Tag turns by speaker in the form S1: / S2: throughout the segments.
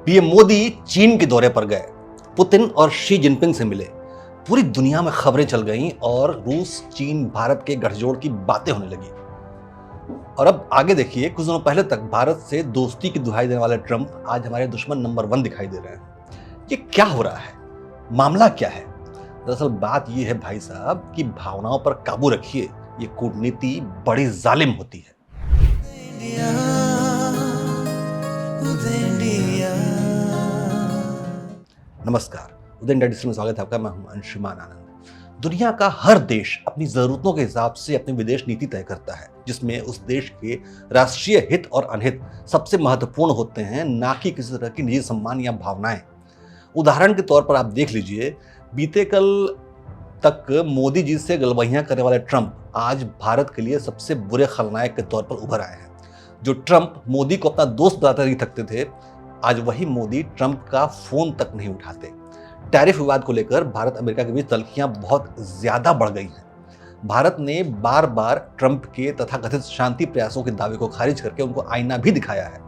S1: PM Modi चीन के दौरे पर गए, पुतिन और शी जिनपिंग से मिले। पूरी दुनिया में खबरें चल गईं और रूस चीन भारत के गठजोड़ की बातें होने लगी। और अब आगे देखिए, कुछ दिनों पहले तक भारत से दोस्ती की दुहाई देने वाले ट्रंप आज हमारे दुश्मन नंबर 1 दिखाई दे रहे हैं। ये क्या हो रहा है? मामला क्या है? दरअसल बात ये है भाई साहब कि भावनाओं पर काबू रखिए, ये कूटनीति बड़ी जालिम होती है। नमस्कार, उदय इंडिया डिजिटल में स्वागत है आपका। मैं हूं अंशुमान आनंद। दुनिया का हर देश अपनी जरूरतों के हिसाब से अपनी विदेश नीति तय करता है, जिसमें उस देश के राष्ट्रीय हित और अनहित सबसे महत्वपूर्ण होते हैं, ना कि किसी तरह की निजी सम्मान या भावनाएं। उदाहरण के तौर पर आप देख लीजिए, बीते कल तक मोदी जी से गलबहियां करने वाले ट्रंप आज भारत के लिए सबसे बुरे खलनायक के तौर पर उभर आए हैं। जो ट्रंप मोदी को अपना दोस्त बताते नहीं थकते थे, आज वही मोदी ट्रंप का फोन तक नहीं उठाते। टैरिफ विवाद को लेकर भारत अमेरिका के बीच तल्खियां बहुत ज्यादा बढ़ गई हैं। भारत ने बार बार ट्रंप के तथाकथित शांति प्रयासों के दावे को खारिज करके उनको आईना भी दिखाया है।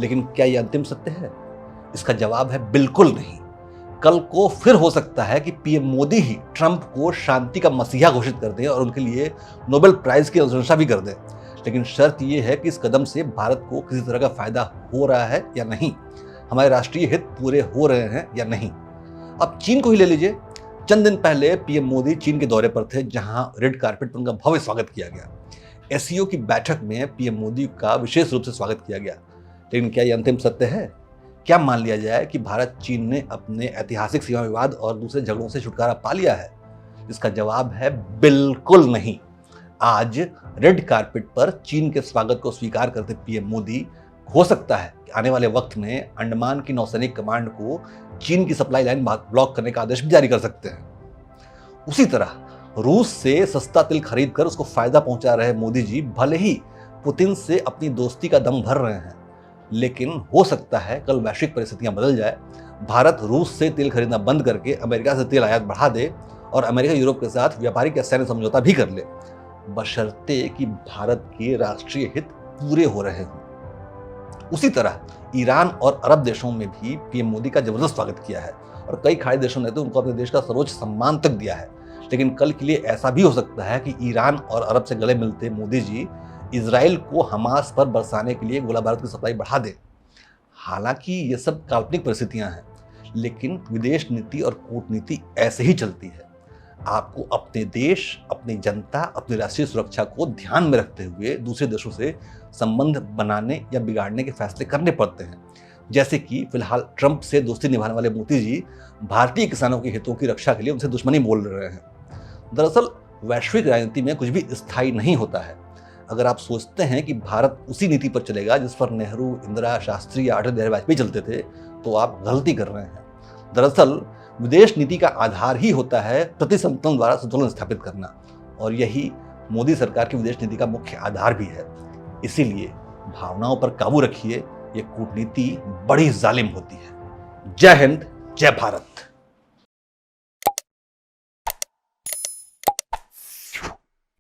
S1: लेकिन क्या यह अंतिम सत्य है? इसका जवाब है बिल्कुल नहीं। कल को फिर हो सकता है कि पीएम मोदी ही ट्रंप को शांति का मसीहा घोषित कर दें और उनके लिए नोबेल प्राइज की अनुशंसा भी कर दें। लेकिन शर्त यह है कि इस कदम से भारत को किसी तरह का फायदा हो रहा है या नहीं, हमारे राष्ट्रीय हित पूरे हो रहे हैं या नहीं। अब चीन को ही ले लीजिए। चंद दिन पहले पीएम मोदी चीन के दौरे पर थे, जहां रेड कार्पेट पर उनका भव्य स्वागत किया गया। एससीओ की बैठक में पीएम मोदी का विशेष रूप से स्वागत किया गया। लेकिन क्या यह अंतिम सत्य है? क्या मान लिया जाए कि भारत चीन ने अपने ऐतिहासिक सीमा विवाद और दूसरे झगड़ों से छुटकारा पा लिया है? इसका जवाब है बिल्कुल नहीं। आज रेड कार्पेट पर चीन के स्वागत को स्वीकार करते पीएम मोदी हो सकता है कि आने वाले वक्त में अंडमान की नौसैनिक कमांड को चीन की सप्लाई लाइन ब्लॉक करने का आदेश भी जारी कर सकते हैं। उसी तरह रूस से सस्ता तिल खरीद कर उसको फायदा पहुंचा रहे मोदी जी भले ही पुतिन से अपनी दोस्ती का दम भर रहे हैं, लेकिन हो सकता है कल वैश्विक परिस्थितियां बदल जाए, भारत रूस से तेल खरीदना बंद करके अमेरिका से तेल आयात बढ़ा दे और अमेरिका यूरोप के साथ व्यापारिक या सैन्य समझौता भी कर ले, बशर्ते कि भारत के राष्ट्रीय हित पूरे हो रहे हों। उसी तरह ईरान और अरब देशों में भी पीएम मोदी का जबरदस्त स्वागत किया है और कई खाड़ी देशों ने तो उनको अपने देश का सर्वोच्च सम्मान तक दिया है। लेकिन कल के लिए ऐसा भी हो सकता है कि ईरान और अरब से गले मिलते मोदी जी इजराइल को हमास पर बरसाने के लिए गोला बारूद की सप्लाई बढ़ा दें। हालांकि ये सब काल्पनिक परिस्थितियां हैं, लेकिन विदेश नीति और कूटनीति ऐसे ही चलती है। आपको अपने देश, अपनी जनता, अपनी राष्ट्रीय सुरक्षा को ध्यान में रखते हुए दूसरे देशों से संबंध बनाने या बिगाड़ने के फैसले करने पड़ते हैं। जैसे कि फिलहाल ट्रंप से दोस्ती निभाने वाले मोदी जी भारतीय किसानों के हितों की रक्षा के लिए उनसे दुश्मनी बोल रहे हैं। दरअसल वैश्विक राजनीति में कुछ भी स्थायी नहीं होता है। अगर आप सोचते हैं कि भारत उसी नीति पर चलेगा जिस पर नेहरू, इंदिरा, शास्त्री या अटल बिहारी वाजपेयी चलते थे, तो आप गलती कर रहे हैं। दरअसल विदेश नीति का आधार ही होता है प्रतिसंतुलन द्वारा संतुलन स्थापित करना, और यही मोदी सरकार की विदेश नीति का मुख्य आधार भी है। इसीलिए भावनाओं पर काबू रखिए, ये कूटनीति बड़ी जालिम होती है। जय हिंद, जय भारत।